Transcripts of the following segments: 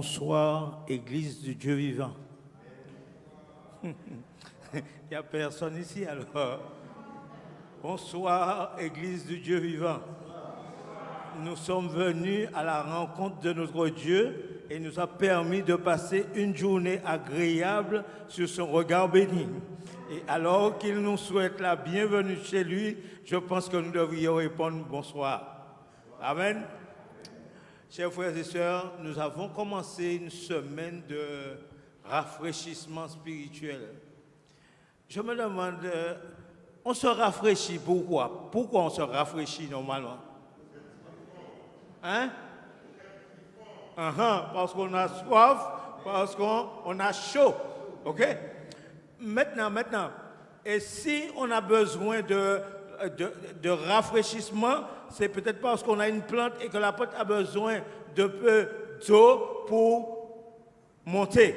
Bonsoir, Église du Dieu vivant. Il n'y a personne ici alors. Bonsoir, Église du Dieu vivant. Nous sommes venus à la rencontre de notre Dieu et nous a permis de passer une journée agréable sur son regard béni. Et alors qu'il nous souhaite la bienvenue chez lui, je pense que nous devrions répondre bonsoir. Amen. Chers frères et sœurs, nous avons commencé une semaine de rafraîchissement spirituel. Je me demande, on se rafraîchit pourquoi? Pourquoi on se rafraîchit normalement? Hein? Parce qu'on a soif, parce qu'on a chaud. OK? Maintenant, et si on a besoin de rafraîchissement, c'est peut-être parce qu'on a une plante et que la plante a besoin de peu d'eau pour monter.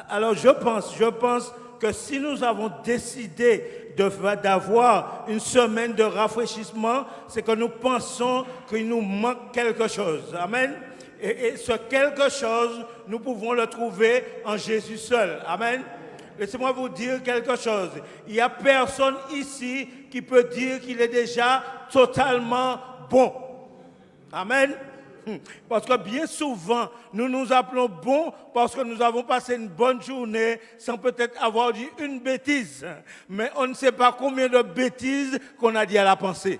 Alors je pense que si nous avons décidé d'avoir une semaine de rafraîchissement, c'est que nous pensons qu'il nous manque quelque chose. Amen. Et ce quelque chose, nous pouvons le trouver en Jésus seul. Amen. Laissez-moi vous dire quelque chose. Il n'y a personne ici qui peut dire qu'il est déjà totalement bon. Amen. Parce que bien souvent, nous nous appelons bons parce que nous avons passé une bonne journée sans peut-être avoir dit une bêtise. Mais on ne sait pas combien de bêtises qu'on a dit à la pensée.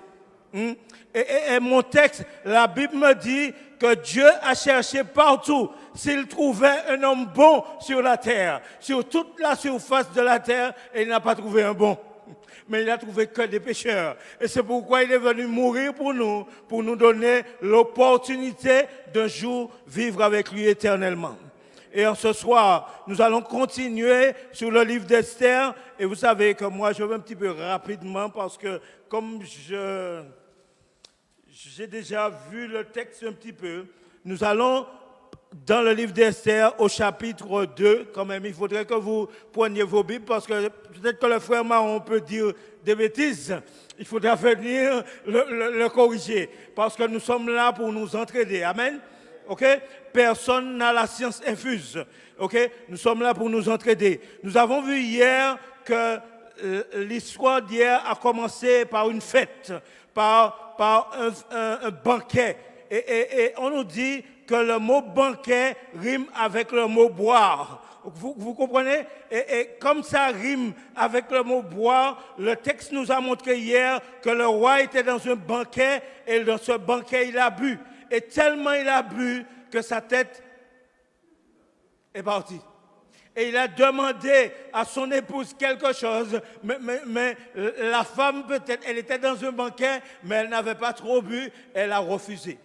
Et mon texte, la Bible me dit que Dieu a cherché partout s'il trouvait un homme bon sur la terre, sur toute la surface de la terre, et il n'a pas trouvé un bon. Mais il n'a trouvé que des pécheurs. Et c'est pourquoi il est venu mourir pour nous donner l'opportunité d'un jour vivre avec lui éternellement. Et en ce soir, nous allons continuer sur le livre d'Esther. Et vous savez que moi, je vais un petit peu rapidement parce que comme j'ai déjà vu le texte un petit peu, nous allons dans le livre d'Esther au chapitre 2, quand même, il faudrait que vous preniez vos Bibles parce que peut-être que le frère Marron peut dire des bêtises. Il faudra venir le corriger parce que nous sommes là pour nous entraider. Amen. OK? Personne n'a la science infuse. OK? Nous sommes là pour nous entraider. Nous avons vu hier que l'histoire d'hier a commencé par une fête, par un banquet. Et on nous dit que le mot banquet rime avec le mot boire. Vous comprenez? Et comme ça rime avec le mot boire, le texte nous a montré hier que le roi était dans un banquet et dans ce banquet il a bu. Et tellement il a bu que sa tête est partie. Et il a demandé à son épouse quelque chose, mais la femme peut-être, elle était dans un banquet, mais elle n'avait pas trop bu, elle a refusé.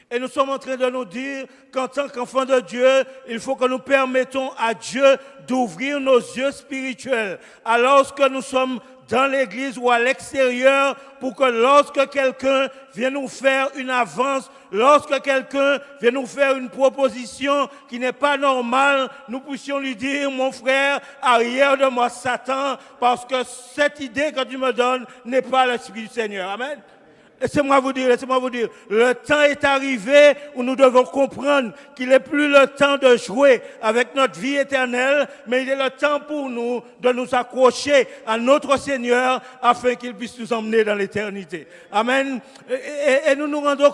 Et nous sommes en train de nous dire qu'en tant qu'enfants de Dieu, il faut que nous permettons à Dieu d'ouvrir nos yeux spirituels. Alors que nous sommes dans l'église ou à l'extérieur, pour que lorsque quelqu'un vient nous faire une avance, lorsque quelqu'un vient nous faire une proposition qui n'est pas normale, nous puissions lui dire, mon frère, arrière de moi Satan, parce que cette idée que tu me donnes n'est pas l'Esprit du Seigneur. Amen. Laissez-moi vous dire, le temps est arrivé où nous devons comprendre qu'il n'est plus le temps de jouer avec notre vie éternelle, mais il est le temps pour nous de nous accrocher à notre Seigneur afin qu'il puisse nous emmener dans l'éternité. Amen. Et nous nous rendons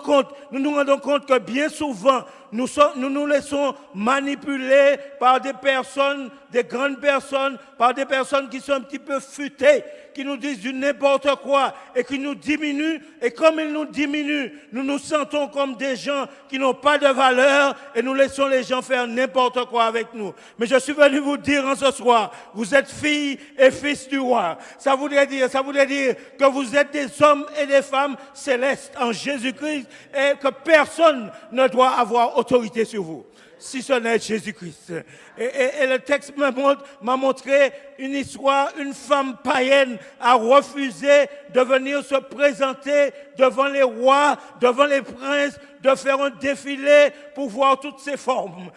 compte que bien souvent, nous nous laissons manipuler par des personnes, des grandes personnes, par des personnes qui sont un petit peu futées, qui nous disent du n'importe quoi et qui nous diminuent. Et comme ils nous diminuent, nous nous sentons comme des gens qui n'ont pas de valeur et nous laissons les gens faire n'importe quoi avec nous. Mais je suis venu vous dire en ce soir, vous êtes filles et fils du roi. Ça voudrait dire que vous êtes des hommes et des femmes célestes en Jésus-Christ et que personne ne doit avoir autorité sur vous, si ce n'est Jésus-Christ. Et le texte m'a montré une histoire, une femme païenne a refusé de venir se présenter devant les rois, devant les princes, de faire un défilé pour voir toutes ses formes.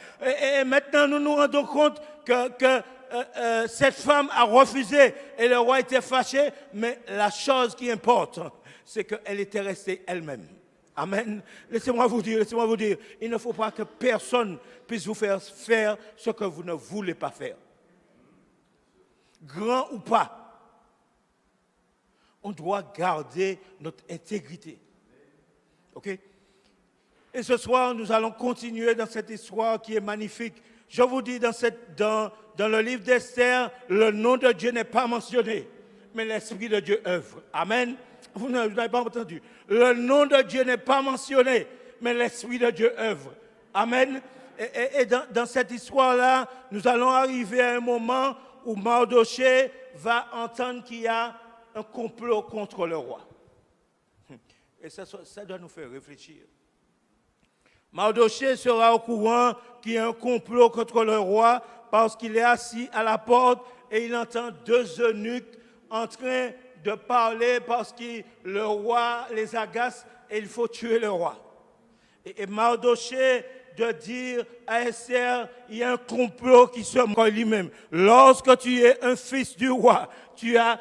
Et maintenant, nous nous rendons compte que cette femme a refusé et le roi était fâché, mais la chose qui importe, c'est qu'elle était restée elle-même. Amen. Laissez-moi vous dire, il ne faut pas que personne puisse vous faire faire ce que vous ne voulez pas faire. Grand ou pas, on doit garder notre intégrité. OK? Et ce soir, nous allons continuer dans cette histoire qui est magnifique. Je vous dis, dans le livre d'Esther, le nom de Dieu n'est pas mentionné, mais l'Esprit de Dieu œuvre. Amen. Vous n'avez pas entendu. Le nom de Dieu n'est pas mentionné, mais l'Esprit de Dieu œuvre. Amen. Et dans cette histoire-là, nous allons arriver à un moment où Mardochée va entendre qu'il y a un complot contre le roi. Et ça doit nous faire réfléchir. Mardochée sera au courant qu'il y a un complot contre le roi parce qu'il est assis à la porte et il entend deux eunuques en train de parler parce que le roi les agace et il faut tuer le roi. Et Mardochée de dire à Esther, il y a un complot qui se montre lui-même. Lorsque tu es un fils du roi, tu as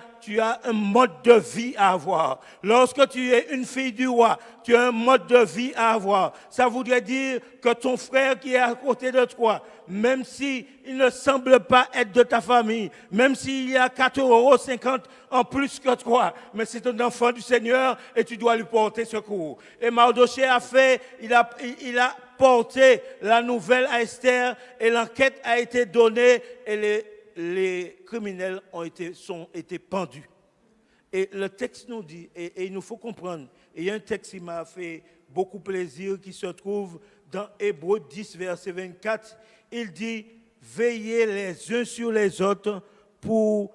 un mode de vie à avoir. Lorsque tu es une fille du roi, tu as un mode de vie à avoir. Ça voudrait dire que ton frère qui est à côté de toi, même s'il ne semble pas être de ta famille, même s'il y a 4,50 € en plus que toi, mais c'est un enfant du Seigneur et tu dois lui porter secours. Et Mardochée a fait, il a porté la nouvelle à Esther et l'enquête a été donnée et les criminels ont été pendus. Et le texte nous dit, et il nous faut comprendre, et il y a un texte qui m'a fait beaucoup plaisir qui se trouve dans Hébreux 10, verset 24. Il dit, veillez les uns sur les autres pour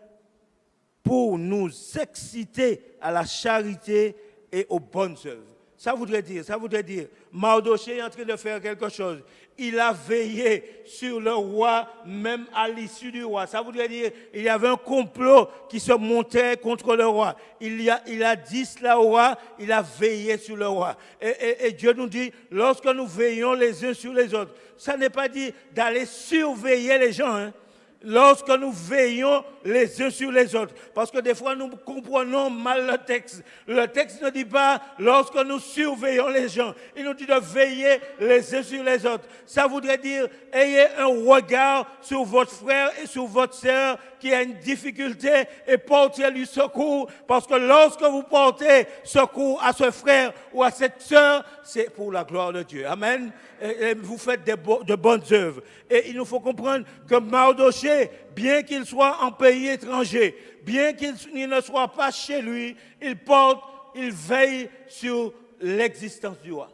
nous exciter à la charité et aux bonnes œuvres. Ça voudrait dire, Mardochée est en train de faire quelque chose. Il a veillé sur le roi, même à l'issue du roi. Ça voudrait dire, il y avait un complot qui se montait contre le roi. Il a dit cela au roi, il a veillé sur le roi. Et Dieu nous dit, lorsque nous veillons les uns sur les autres, ça n'est pas dit d'aller surveiller les gens, hein. Lorsque nous veillons les uns sur les autres. Parce que des fois, nous comprenons mal le texte. Le texte ne dit pas lorsque nous surveillons les gens. Il nous dit de veiller les uns sur les autres. Ça voudrait dire, ayez un regard sur votre frère et sur votre sœur qui a une difficulté et portez-lui secours. Parce que lorsque vous portez secours à ce frère ou à cette sœur, c'est pour la gloire de Dieu. Amen. Et vous faites de bonnes œuvres. Et il nous faut comprendre que Mardochée, bien qu'il soit en pays étranger, bien qu'il ne soit pas chez lui, il veille sur l'existence du roi.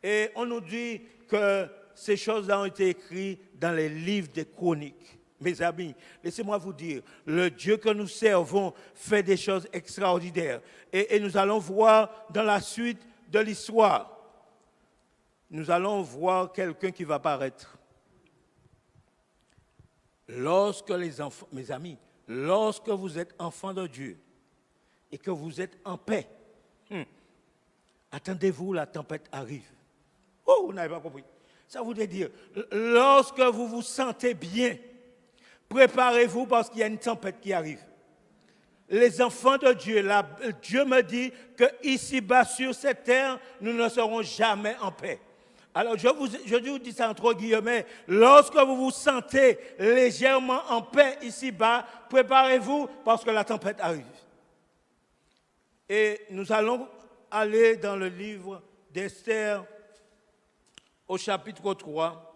Et on nous dit que ces choses-là ont été écrites dans les livres des chroniques. Mes amis, laissez-moi vous dire, le Dieu que nous servons fait des choses extraordinaires. Et nous allons voir dans la suite de l'histoire, nous allons voir quelqu'un qui va paraître. Lorsque les enfants, mes amis, lorsque vous êtes enfants de Dieu et que vous êtes en paix, attendez-vous, la tempête arrive. Oh, vous n'avez pas compris. Ça voudrait dire, lorsque vous vous sentez bien, préparez-vous parce qu'il y a une tempête qui arrive. Les enfants de Dieu, Dieu me dit que ici-bas sur cette terre, nous ne serons jamais en paix. Alors, je vous dis ça entre guillemets, lorsque vous vous sentez légèrement en paix ici-bas, préparez-vous parce que la tempête arrive. Et nous allons aller dans le livre d'Esther au chapitre 3.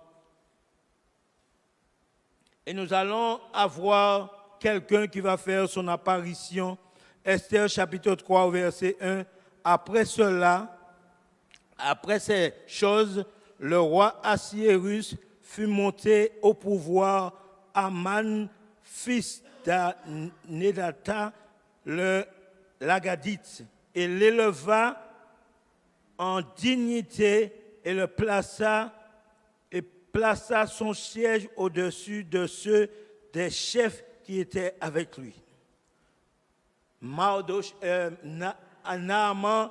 Et nous allons avoir quelqu'un qui va faire son apparition. Esther chapitre 3 verset 1. Après cela, après ces choses, le roi Assuérus fut monté au pouvoir. Aman, fils d'Amédatha, l'Agadite, et l'éleva en dignité et le plaça son siège au-dessus de ceux des chefs qui étaient avec lui. Naaman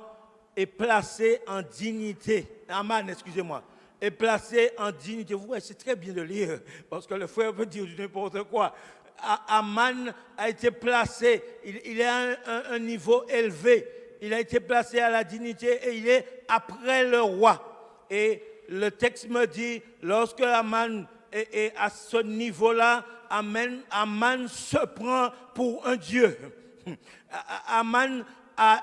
est placé en dignité. Aman, excusez-moi, est placé en dignité. Vous voyez, c'est très bien de lire, parce que le frère peut dire n'importe quoi. Aman a été placé, il est à un niveau élevé. il a été placé à la dignité et il est après le roi. Et le texte me dit, lorsque Aman est à ce niveau-là, Aman se prend pour un dieu. Aman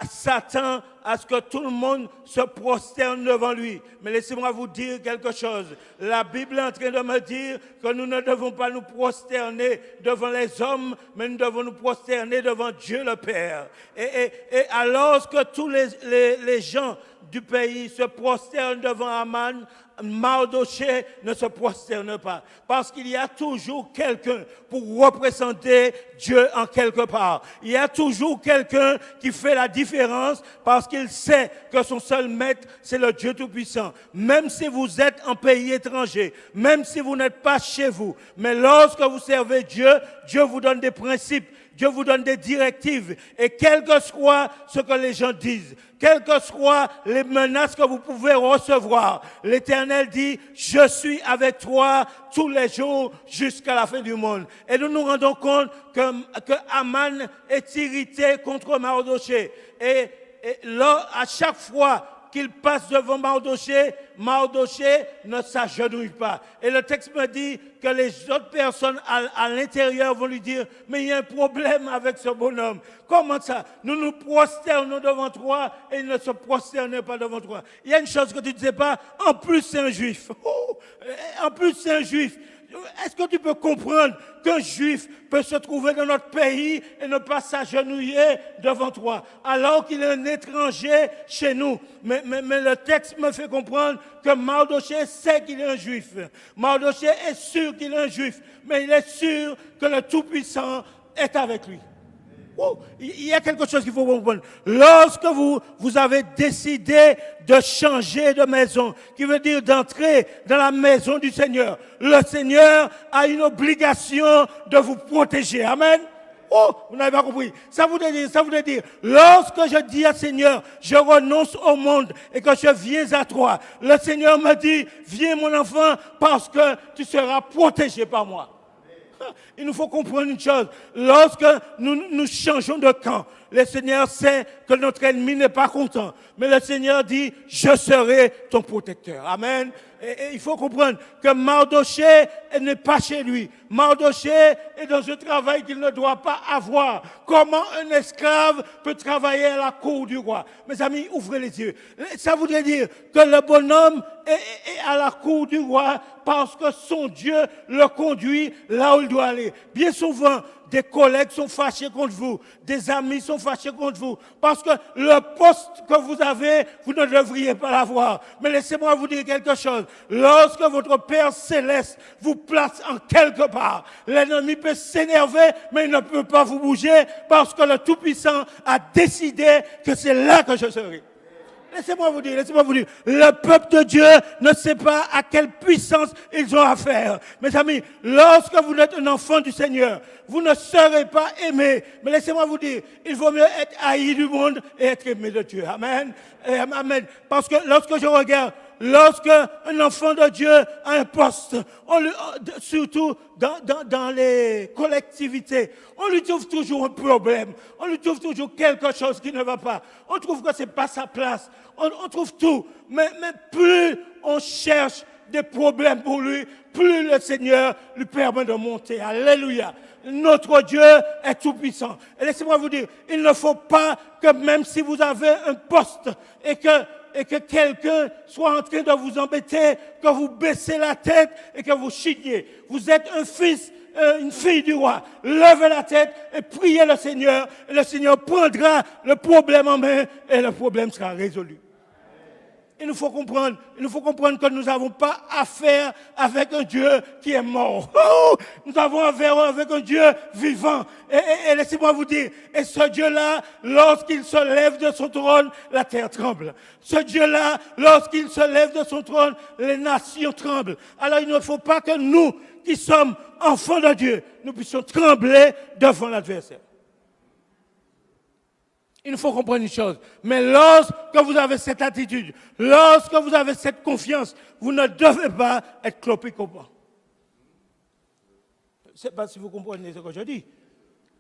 s'attend à ce que tout le monde se prosterne devant lui. Mais laissez-moi vous dire quelque chose. La Bible est en train de me dire que nous ne devons pas nous prosterner devant les hommes, mais nous devons nous prosterner devant Dieu le Père. Et alors que tous les gens du pays se prosternent devant Aman, Mardochée ne se prosterne pas. Parce qu'il y a toujours quelqu'un pour représenter Dieu en quelque part. Il y a toujours quelqu'un qui fait la différence parce qu'il sait que son seul maître, c'est le Dieu Tout-Puissant. Même si vous êtes en pays étranger, même si vous n'êtes pas chez vous, mais lorsque vous servez Dieu, Dieu vous donne des principes. Dieu vous donne des directives. Et quel que soit ce que les gens disent, quelles que soient les menaces que vous pouvez recevoir, l'Éternel dit, je suis avec toi tous les jours jusqu'à la fin du monde. Et nous nous rendons compte que Aman est irrité contre Mardochée. Et là, à chaque fois qu'il passe devant Mardochée, Mardochée ne s'agenouille pas. Et le texte me dit que les autres personnes à l'intérieur vont lui dire, mais il y a un problème avec ce bonhomme. Comment ça? Nous nous prosternons devant toi et il ne se prosterne pas devant toi. Il y a une chose que tu ne sais pas, en plus c'est un juif. En plus c'est un juif. Est-ce que tu peux comprendre qu'un juif peut se trouver dans notre pays et ne pas s'agenouiller devant toi, alors qu'il est un étranger chez nous? Mais le texte me fait comprendre que Mardochée sait qu'il est un juif. Mardochée est sûr qu'il est un juif, mais il est sûr que le Tout-Puissant est avec lui. Oh, il y a quelque chose qu'il faut comprendre. Lorsque vous avez décidé de changer de maison, qui veut dire d'entrer dans la maison du Seigneur, le Seigneur a une obligation de vous protéger. Amen. Oh, vous n'avez pas compris. Ça voudrait dire, lorsque je dis à Seigneur, je renonce au monde et que je viens à toi, le Seigneur me dit, viens mon enfant, parce que tu seras protégé par moi. Il nous faut comprendre une chose. Lorsque nous changeons de camp, le Seigneur sait que notre ennemi n'est pas content. Mais le Seigneur dit, je serai ton protecteur. Amen. Et il faut comprendre que Mardochée n'est pas chez lui. Mardochée est dans un travail qu'il ne doit pas avoir. Comment un esclave peut travailler à la cour du roi? Mes amis, ouvrez les yeux. Ça voudrait dire que le bonhomme est à la cour du roi parce que son Dieu le conduit là où il doit aller. Bien souvent, des collègues sont fâchés contre vous, des amis sont fâchés contre vous, parce que le poste que vous avez, vous ne devriez pas l'avoir. Mais laissez-moi vous dire quelque chose. Lorsque votre Père Céleste vous place en quelque part, l'ennemi peut s'énerver, mais il ne peut pas vous bouger, parce que le Tout-Puissant a décidé que c'est là que je serai. Laissez-moi vous dire, le peuple de Dieu ne sait pas à quelle puissance ils ont affaire. Mes amis, lorsque vous êtes un enfant du Seigneur, vous ne serez pas aimé. Mais laissez-moi vous dire, il vaut mieux être haï du monde et être aimé de Dieu. Amen. Amen. Parce que lorsque je regarde, lorsque un enfant de Dieu a un poste, surtout dans les collectivités, on lui trouve toujours un problème. On lui trouve toujours quelque chose qui ne va pas. On trouve que c'est pas sa place. On trouve tout. Mais plus on cherche des problèmes pour lui, plus le Seigneur lui permet de monter. Alléluia. Notre Dieu est tout puissant. Et laissez-moi vous dire, il ne faut pas que même si vous avez un poste et que quelqu'un soit en train de vous embêter, que vous baissez la tête et que vous chigniez. Vous êtes un fils, une fille du roi. Levez la tête et priez le Seigneur. Et le Seigneur prendra le problème en main et le problème sera résolu. Il nous faut comprendre que nous n'avons pas affaire avec un Dieu qui est mort. Oh, nous avons affaire avec un Dieu vivant. Et laissez-moi vous dire, et ce Dieu-là, lorsqu'il se lève de son trône, la terre tremble. Ce Dieu-là, lorsqu'il se lève de son trône, les nations tremblent. Alors il ne faut pas que nous, qui sommes enfants de Dieu, nous puissions trembler devant l'adversaire. Il faut comprendre une chose. Mais lorsque vous avez cette attitude, lorsque vous avez cette confiance, vous ne devez pas être clopé-copain. Je ne sais pas si vous comprenez ce que je dis.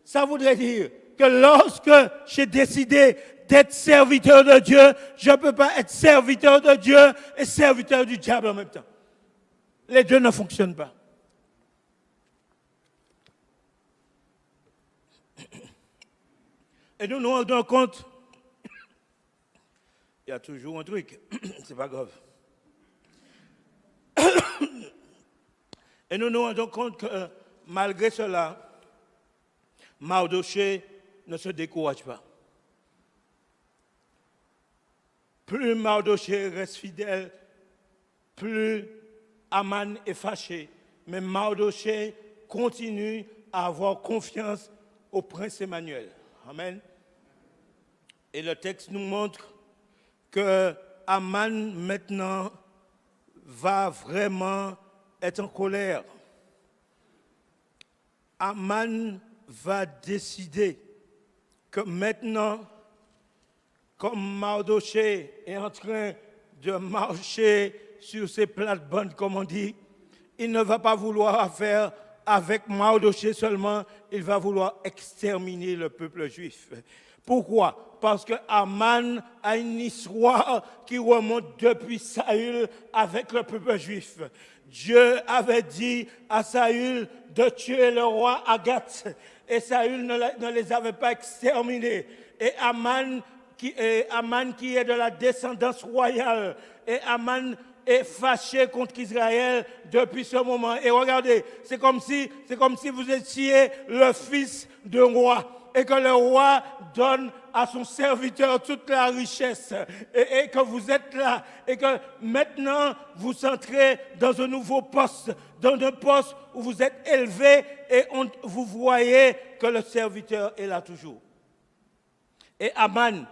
Ça voudrait dire que lorsque j'ai décidé d'être serviteur de Dieu. Je ne peux pas être serviteur de Dieu et serviteur du diable en même temps. Les deux ne fonctionnent pas. Et nous nous rendons compte, il y a toujours un truc, c'est pas grave. Et nous nous rendons compte que malgré cela, Mardochée ne se décourage pas. Plus Mardochée reste fidèle, plus Aman est fâché. Mais Mardochée continue à avoir confiance au prince Emmanuel. Amen. Et le texte nous montre que Aman maintenant va vraiment être en colère. Aman va décider que maintenant, comme Mardochée est en train de marcher sur ses plates-bandes, comme on dit, il ne va pas vouloir affaire avec Mardochée seulement, il va vouloir exterminer le peuple juif. Pourquoi? Parce que Aman a une histoire qui remonte depuis Saül avec le peuple juif. Dieu avait dit à Saül de tuer le roi Agathe et Saül ne les avait pas exterminés. Et Aman qui est de la descendance royale, et Aman est fâché contre Israël depuis ce moment. Et regardez, c'est comme si vous étiez le fils d'un roi et que le roi donne à son serviteur toute la richesse et que vous êtes là et que maintenant vous entrez dans un nouveau poste, dans un poste où vous êtes élevé et vous voyez que le serviteur est là toujours. Et Aman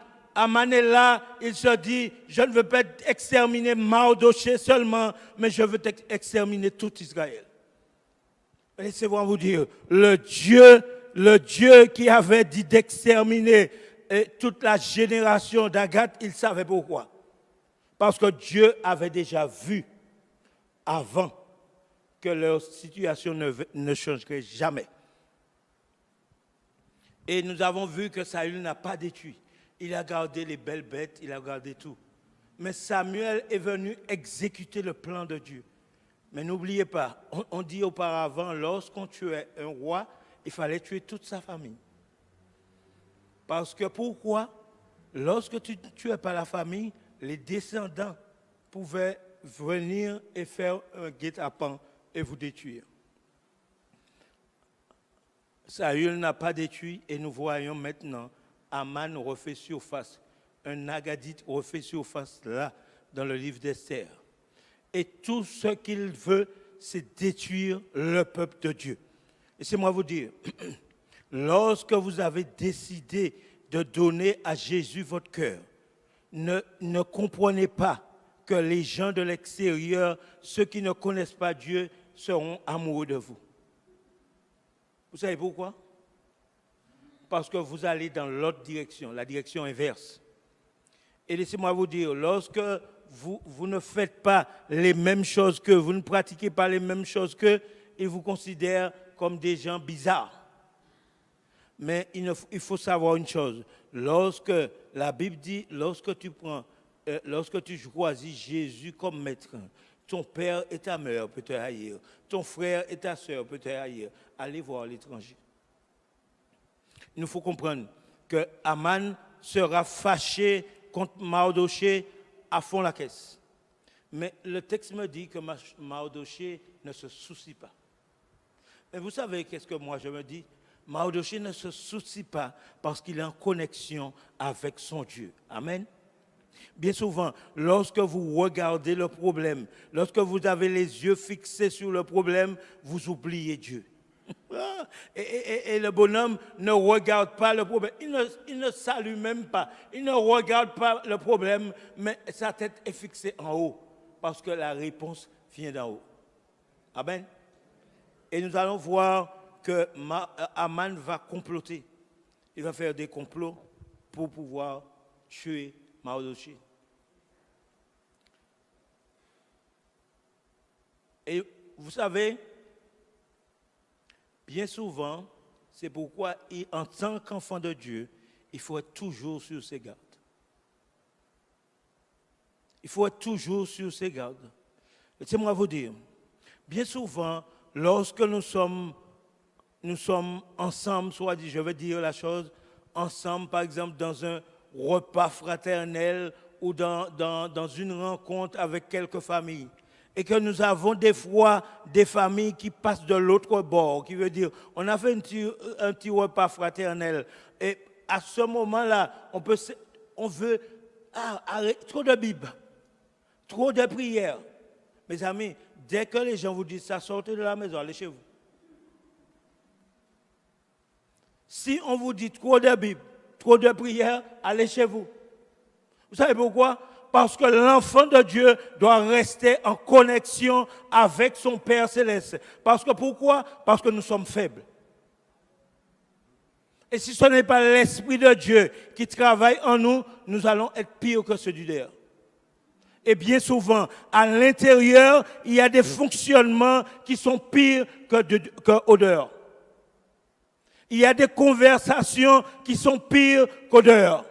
est là, il se dit, je ne veux pas exterminer Mardochée seulement, mais je veux exterminer tout Israël. Laissez-moi vous dire, le Dieu qui avait dit d'exterminer toute la génération d'Agathe, il savait pourquoi. Parce que Dieu avait déjà vu avant que leur situation ne changerait jamais. Et nous avons vu que Saül n'a pas détruit. Il a gardé les belles bêtes, il a gardé tout. Mais Samuel est venu exécuter le plan de Dieu. Mais n'oubliez pas, on dit auparavant, lorsqu'on tuait un roi, il fallait tuer toute sa famille. Parce que pourquoi? Lorsque tu ne tuais pas la famille, les descendants pouvaient venir et faire un guet-apens et vous détruire. Saül n'a pas détruit et nous voyons maintenant Aman refait surface. Un Agadite refait surface là, dans le livre d'Esther. Et tout ce qu'il veut, c'est détruire le peuple de Dieu. Laissez-moi vous dire, lorsque vous avez décidé de donner à Jésus votre cœur, ne comprenez pas que les gens de l'extérieur, ceux qui ne connaissent pas Dieu, seront amoureux de vous. Vous savez pourquoi? Parce que vous allez dans l'autre direction, la direction inverse. Et laissez-moi vous dire, lorsque vous ne faites pas les mêmes choses qu'eux, vous ne pratiquez pas les mêmes choses qu'eux, ils vous considèrent comme des gens bizarres. Mais il faut savoir une chose, lorsque la Bible dit, lorsque tu choisis Jésus comme maître, ton père et ta mère peut te haïr, ton frère et ta soeur peut te haïr, allez voir l'étranger. Il nous faut comprendre que Aman sera fâché contre Mardochée à fond la caisse. Mais le texte me dit que Mardochée ne se soucie pas. Mais vous savez qu'est-ce que moi je me dis? Mardochée ne se soucie pas parce qu'il est en connexion avec son Dieu. Amen. Bien souvent, lorsque vous regardez le problème, lorsque vous avez les yeux fixés sur le problème, vous oubliez Dieu. Et le bonhomme ne regarde pas le problème. Il ne salue même pas. Il ne regarde pas le problème, mais sa tête est fixée en haut. Parce que la réponse vient d'en haut. Amen. Et nous allons voir que Aman va comploter. Il va faire des complots pour pouvoir tuer Mardochée. Et vous savez, bien souvent, c'est pourquoi, en tant qu'enfant de Dieu, il faut être toujours sur ses gardes. Il faut être toujours sur ses gardes. Laissez-moi vous dire, bien souvent, lorsque nous sommes ensemble, soit dit, je veux dire la chose, ensemble, par exemple, dans un repas fraternel ou dans une rencontre avec quelques familles, et que nous avons des fois des familles qui passent de l'autre bord, qui veut dire, on a fait un petit repas fraternel, et à ce moment-là, on veut arrêter, trop de Bible, trop de prières. Mes amis, dès que les gens vous disent ça, sortez de la maison, allez chez vous. Si on vous dit trop de Bible, trop de prières, allez chez vous. Vous savez pourquoi? Parce que l'enfant de Dieu doit rester en connexion avec son Père céleste. Parce que pourquoi? Parce que nous sommes faibles. Et si ce n'est pas l'Esprit de Dieu qui travaille en nous, nous allons être pires que ceux du dehors. Et bien souvent, à l'intérieur, il y a des fonctionnements qui sont pires qu'au dehors. Il y a des conversations qui sont pires qu'au dehors.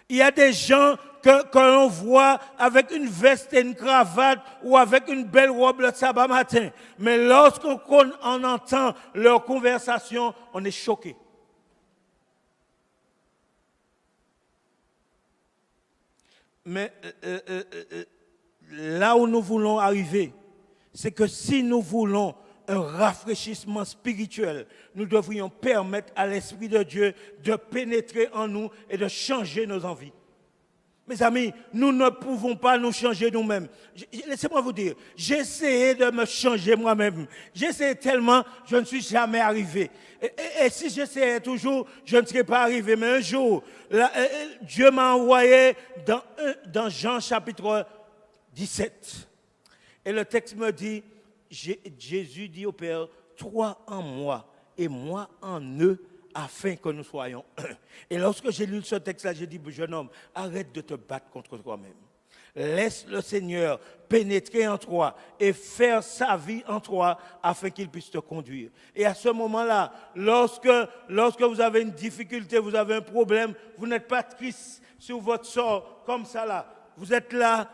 Il y a des gens que l'on voit avec une veste et une cravate ou avec une belle robe le sabbat matin. Mais lorsqu'on entend leur conversation, on est choqué. Mais là où nous voulons arriver, c'est que si nous voulons un rafraîchissement spirituel, nous devrions permettre à l'Esprit de Dieu de pénétrer en nous et de changer nos envies. Mes amis, nous ne pouvons pas nous changer nous-mêmes. Laissez-moi vous dire, j'ai essayé de me changer moi-même. J'ai essayé tellement, je ne suis jamais arrivé. Et si j'essayais toujours, je ne serais pas arrivé. Mais un jour, Dieu m'a envoyé dans Jean chapitre 17. Et le texte me dit, Jésus dit au Père, toi en moi et moi en eux, afin que nous soyons un. Et lorsque j'ai lu ce texte-là, j'ai dit, jeune homme, arrête de te battre contre toi-même. Laisse le Seigneur pénétrer en toi et faire sa vie en toi afin qu'il puisse te conduire. Et à ce moment-là, lorsque vous avez une difficulté, vous avez un problème, vous n'êtes pas triste sur votre sort comme ça là. Vous êtes là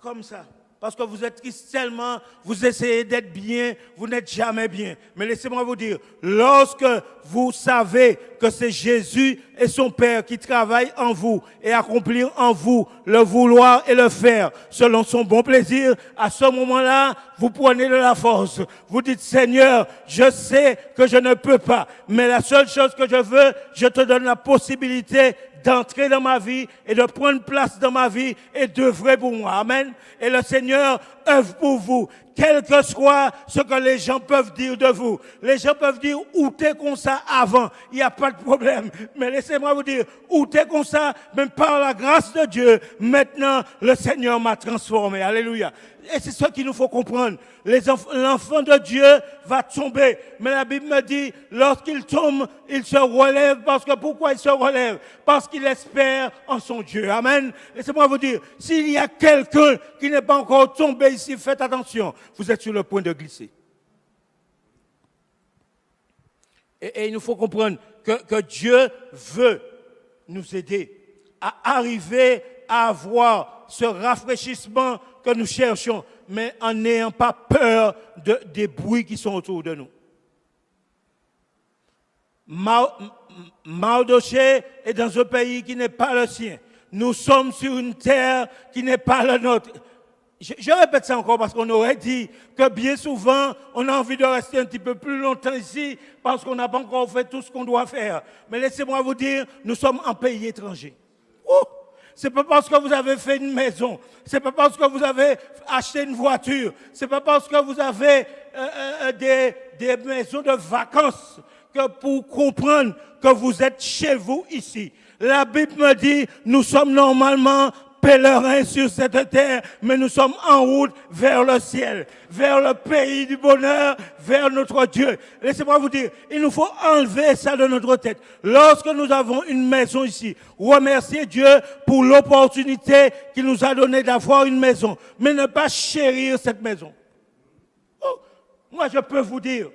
comme ça. Parce que vous êtes triste tellement, vous essayez d'être bien, vous n'êtes jamais bien. Mais laissez-moi vous dire, lorsque vous savez que c'est Jésus et son Père qui travaillent en vous et accomplir en vous le vouloir et le faire selon son bon plaisir, à ce moment-là, vous prenez de la force. Vous dites, Seigneur, je sais que je ne peux pas, mais la seule chose que je veux, je te donne la possibilité d'entrer dans ma vie et de prendre place dans ma vie et d'œuvrer pour moi. Amen. Et le Seigneur œuvre pour vous, quel que soit ce que les gens peuvent dire de vous. Les gens peuvent dire, où t'es comme ça avant, il n'y a pas de problème. Mais laissez-moi vous dire, où t'es comme ça, même par la grâce de Dieu, maintenant, le Seigneur m'a transformé. Alléluia. Et c'est ce qu'il nous faut comprendre. L'enfant de Dieu va tomber. Mais la Bible me dit, lorsqu'il tombe, il se relève. Parce que pourquoi il se relève? Parce qu'il espère en son Dieu. Amen. Laissez-moi vous dire, s'il y a quelqu'un qui n'est pas encore tombé ici, faites attention. Vous êtes sur le point de glisser. Et il nous faut comprendre que Dieu veut nous aider à arriver à avoir ce rafraîchissement que nous cherchons, mais en n'ayant pas peur des bruits qui sont autour de nous. Mardochée est dans un pays qui n'est pas le sien. Nous sommes sur une terre qui n'est pas la nôtre. Je répète ça encore parce qu'on aurait dit que bien souvent, on a envie de rester un petit peu plus longtemps ici parce qu'on n'a pas encore fait tout ce qu'on doit faire. Mais laissez-moi vous dire, nous sommes en pays étranger. C'est pas parce que vous avez fait une maison, c'est pas parce que vous avez acheté une voiture, c'est pas parce que vous avez des maisons de vacances que pour comprendre que vous êtes chez vous ici. La Bible me dit, nous sommes normalement pèlerins sur cette terre, mais nous sommes en route vers le ciel, vers le pays du bonheur, vers notre Dieu. Laissez-moi vous dire, il nous faut enlever ça de notre tête. Lorsque nous avons une maison ici, remercier Dieu pour l'opportunité qu'il nous a donnée d'avoir une maison, mais ne pas chérir cette maison. Oh, moi, je peux vous dire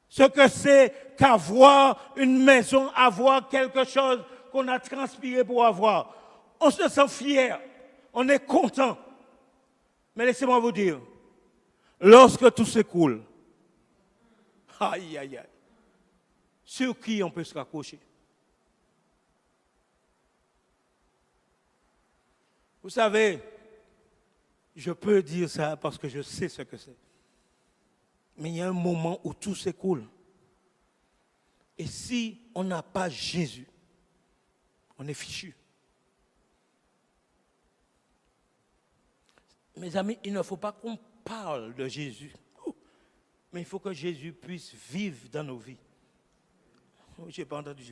ce que c'est qu'avoir une maison, avoir quelque chose qu'on a transpiré pour avoir. On se sent fier. On est content. Mais laissez-moi vous dire, lorsque tout s'écoule, aïe, aïe, aïe, sur qui on peut se raccrocher? Vous savez, je peux dire ça parce que je sais ce que c'est. Mais il y a un moment où tout s'écoule. Et si on n'a pas Jésus, on est fichu. Mes amis, il ne faut pas qu'on parle de Jésus, mais il faut que Jésus puisse vivre dans nos vies. Je n'ai pas entendu,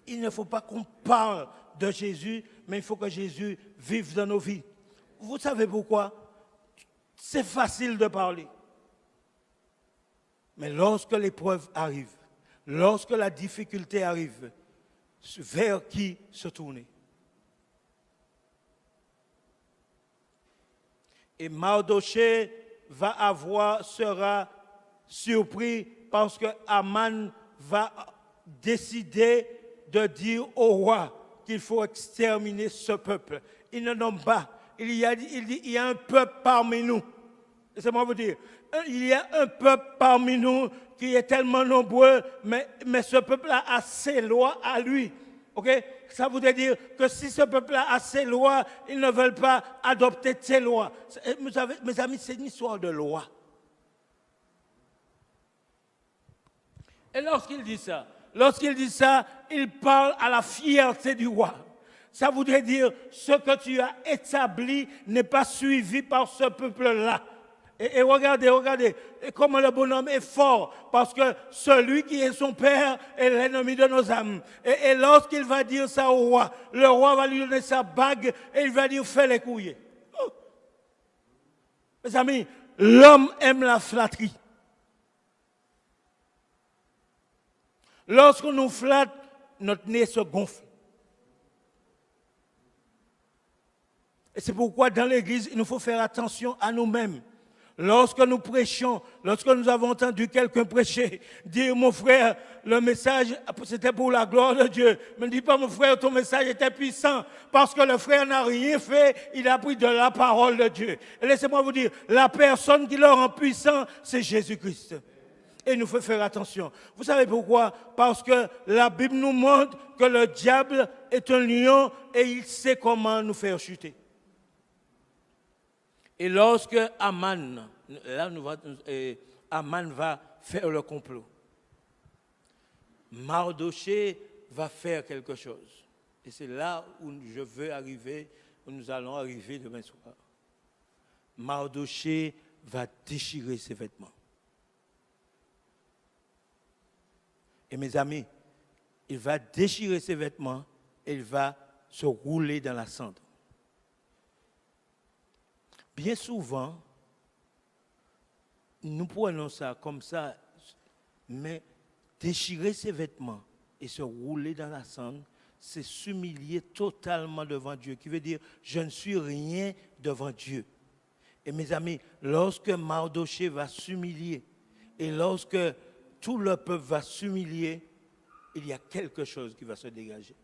Il ne faut pas qu'on parle de Jésus, mais il faut que Jésus vive dans nos vies. Vous savez pourquoi? C'est facile de parler. Mais lorsque l'épreuve arrive, lorsque la difficulté arrive, vers qui se tourner? Et Mardochée sera surpris parce que Aman va décider de dire au roi qu'il faut exterminer ce peuple. Il ne nomme pas. Il dit, il y a un peuple parmi nous. Laissez-moi vous dire, il y a un peuple parmi nous qui est tellement nombreux, mais ce peuple-là a ses lois à lui. Okay? Ça voudrait dire que si ce peuple-là a ses lois, ils ne veulent pas adopter ses lois. Vous savez, mes amis, c'est une histoire de loi. Et lorsqu'il dit ça, il parle à la fierté du roi. Ça voudrait dire ce que tu as établi n'est pas suivi par ce peuple-là. Et regardez comment le bonhomme est fort, parce que celui qui est son père est l'ennemi de nos âmes. Et lorsqu'il va dire ça au roi, le roi va lui donner sa bague et il va dire fais les couilles. Oh. Mes amis, l'homme aime la flatterie. Lorsqu'on nous flatte, notre nez se gonfle. Et c'est pourquoi dans l'église, il nous faut faire attention à nous-mêmes. Lorsque nous prêchons, lorsque nous avons entendu quelqu'un prêcher, dire mon frère, le message c'était pour la gloire de Dieu. Ne dis pas mon frère, ton message était puissant, parce que le frère n'a rien fait, il a pris de la parole de Dieu. Et laissez-moi vous dire, la personne qui le rend puissant, c'est Jésus-Christ. Et il nous faut faire attention. Vous savez pourquoi? Parce que la Bible nous montre que le diable est un lion et il sait comment nous faire chuter. Et lorsque Aman va faire le complot, Mardochée va faire quelque chose. Et c'est là où je veux arriver, où nous allons arriver demain soir. Mardochée va déchirer ses vêtements. Et mes amis, il va déchirer ses vêtements et il va se rouler dans la cendre. Bien souvent, nous prenons ça comme ça, mais déchirer ses vêtements et se rouler dans la cendre, c'est s'humilier totalement devant Dieu, qui veut dire je ne suis rien devant Dieu. Et mes amis, lorsque Mardochée va s'humilier et lorsque tout le peuple va s'humilier, il y a quelque chose qui va se dégager.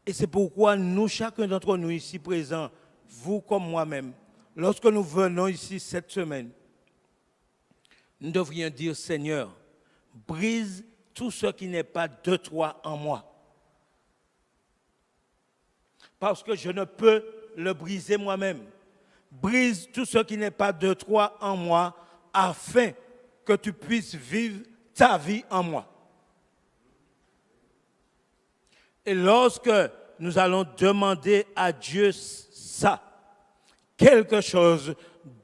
Et c'est pourquoi nous, chacun d'entre nous ici présents, vous comme moi-même, lorsque nous venons ici cette semaine, nous devrions dire, Seigneur, brise tout ce qui n'est pas de toi en moi. Parce que je ne peux le briser moi-même. Brise tout ce qui n'est pas de toi en moi, afin que tu puisses vivre ta vie en moi. Et lorsque nous allons demander à Dieu ça, quelque chose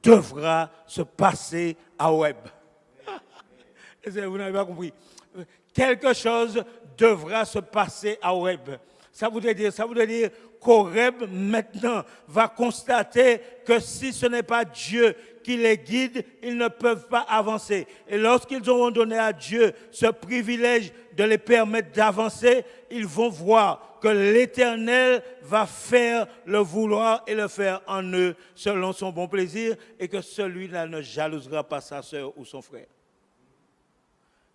devra se passer à Horeb. Vous n'avez pas compris. Quelque chose devra se passer à Horeb. Ça voudrait dire qu'Horeb maintenant va constater que si ce n'est pas Dieu qui les guide, ils ne peuvent pas avancer. Et lorsqu'ils auront donné à Dieu ce privilège de les permettre d'avancer, ils vont voir que l'Éternel va faire le vouloir et le faire en eux selon son bon plaisir et que celui-là ne jalousera pas sa sœur ou son frère.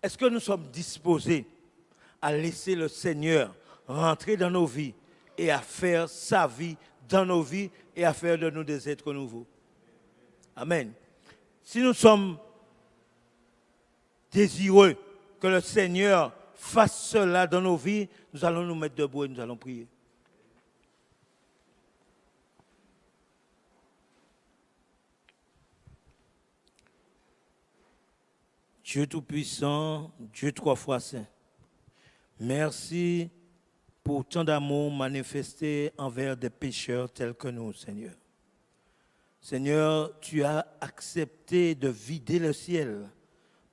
Est-ce que nous sommes disposés à laisser le Seigneur rentrer dans nos vies et à faire sa vie dans nos vies et à faire de nous des êtres nouveaux. Amen. Si nous sommes désireux que le Seigneur fasse cela dans nos vies, nous allons nous mettre debout et nous allons prier. Dieu Tout-Puissant, Dieu trois fois saint, merci pour tant d'amour manifesté envers des pécheurs tels que nous, Seigneur. Seigneur, tu as accepté de vider le ciel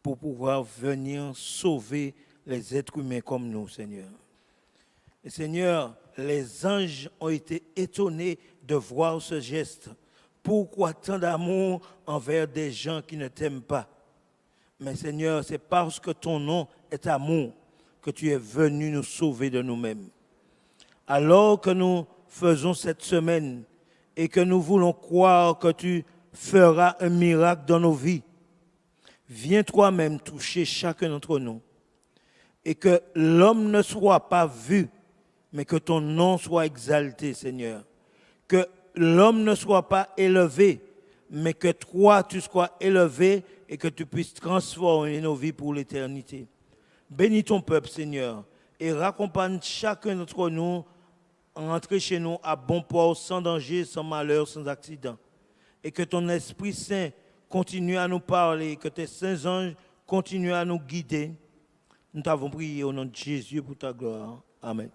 pour pouvoir venir sauver les êtres humains comme nous, Seigneur. Et Seigneur, les anges ont été étonnés de voir ce geste. Pourquoi tant d'amour envers des gens qui ne t'aiment pas? Mais Seigneur, c'est parce que ton nom est amour que tu es venu nous sauver de nous-mêmes. Alors que nous faisons cette semaine et que nous voulons croire que tu feras un miracle dans nos vies, viens toi-même toucher chacun d'entre nous et que l'homme ne soit pas vu, mais que ton nom soit exalté, Seigneur. Que l'homme ne soit pas élevé, mais que toi, tu sois élevé et que tu puisses transformer nos vies pour l'éternité. Bénis ton peuple, Seigneur, et raccompagne chacun d'entre nous en rentrer chez nous à bon port, sans danger, sans malheur, sans accident. Et que ton Esprit Saint continue à nous parler, que tes saints anges continuent à nous guider. Nous t'avons prié au nom de Jésus pour ta gloire. Amen.